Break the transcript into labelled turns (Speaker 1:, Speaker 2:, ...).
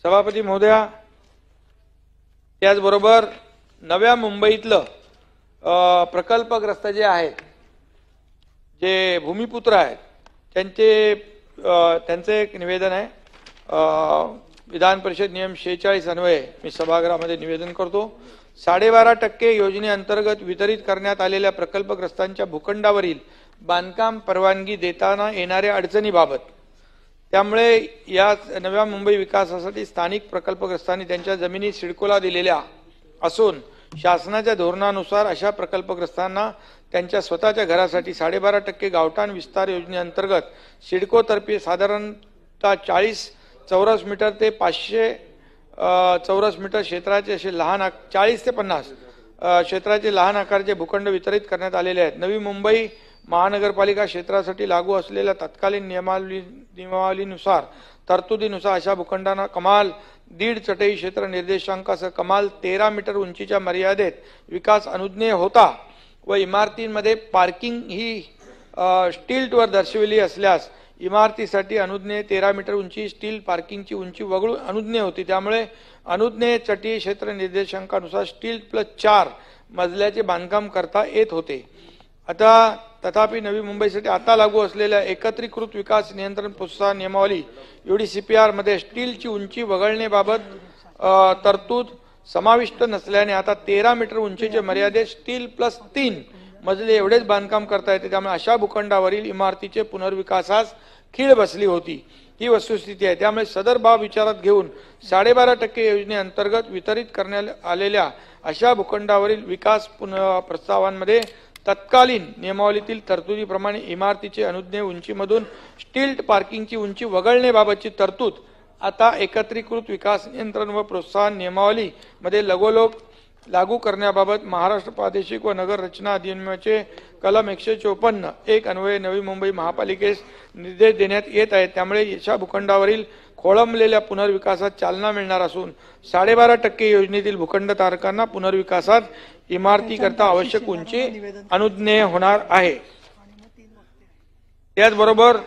Speaker 1: सभापती महोदया, त्याचबरोबर नव्या मुंबईतलं प्रकल्पग्रस्त जे आहेत, जे भूमिपुत्र आहेत, त्यांचे एक निवेदन आहे। विधान परिषद नियम 46 अन्वये मी सभागृहामध्ये निवेदन करतो। 12.5% योजनेअंतर्गत वितरित करण्यात आलेल्या प्रकल्पग्रस्तांच्या भूखंडावरील बांधकाम परवानगी देताना येणाऱ्या अडचणीबाबत, त्यामुळे या नव्या मुंबई विकासासाठी स्थानिक प्रकल्पग्रस्तांनी त्यांच्या जमिनी सिडकोला दिलेल्या असून शासनाच्या धोरणानुसार अशा प्रकल्पग्रस्तांना त्यांच्या स्वतःच्या घरासाठी 12.5% गावठाण विस्तार योजनेअंतर्गत सिडकोतर्फे साधारणतः 40 चौरस मीटर ते 500 चौरस मीटर क्षेत्राचे असे लहान 40 ते 50 क्षेत्राचे लहान आकाराचे भूखंड वितरित करण्यात आलेले आहेत। नवी मुंबई महानगरपालिका क्षेत्रासाठी लागू असलेल्या तत्कालीन नियमावलीनुसार तरतुदीनुसार अशा भूखंडांना कमाल 1.5 चटई क्षेत्र निर्देशांकासह कमाल 13 मीटर उंचीच्या मर्यादेत विकास अनुज्ञेय होता व इमारतींमध्ये पार्किंग ही स्टील्टवर दर्शविली असल्यास इमारतीसाठी अनुज्ञेय 13 मीटर उंची स्टील पार्किंगची उंची वगळून अनुज्ञेय होती। त्यामुळे अनुज्ञेय चटई क्षेत्र निर्देशांकानुसार स्टील+4 मजल्याचे बांधकाम करता येत होते। तथापि नवी मुंबईसाठी आता लागू असलेल्या एकत्रीकृत विकास नियंत्रण प्रोत्साहन नियमावली UDCPR मध्ये स्टीलची उंची वगळण्याबाबत तरतूद समाविष्ट नसल्याने आता 13 मीटर उंचीचे मर्यादेत स्टील+3 मजले एवढेच बांधकाम करता येते। त्यामुळे अशा भूखंडावरील इमारतीचे पुनर्विकासास खीळ बसली होती, ही वस्तुस्थिती आहे। त्यामुळे सदर बाब विचारात घेऊन 12.5% योजनेअंतर्गत वितरित करण्यात आलेल्या अशा भूखंडावरील विकास प्रस्तावांमध्ये तत्कालीन नियमावलीतील तरतुदीप्रमाणे इमारतीचे अनुज्ञेय उंचीमधून स्टील्ट पार्किंगची उंची वगळण्याबाबतची तरतूद आता एकत्रीकृत विकास नियंत्रण व प्रोत्साहन नियमावली मध्ये लगोलग लागू करण्याबाबत महाराष्ट्र प्रादेशिक व नगर रचना अधिनियमाचे कलम 154(1) अन्वये नवी मुंबई महापालिकेस निर्देश देण्यात येत आहेत। त्यामुळे अशा भूखंडावरील खोळंबलेल्या पुनर्विकासात चालना मिळणार असून 12.5% योजनेतील भूखंडधारकांना पुनर्विकासात इमारतीकरता आवश्यक उंची अनुज्ञेय होणार आहे। त्याचबरोबर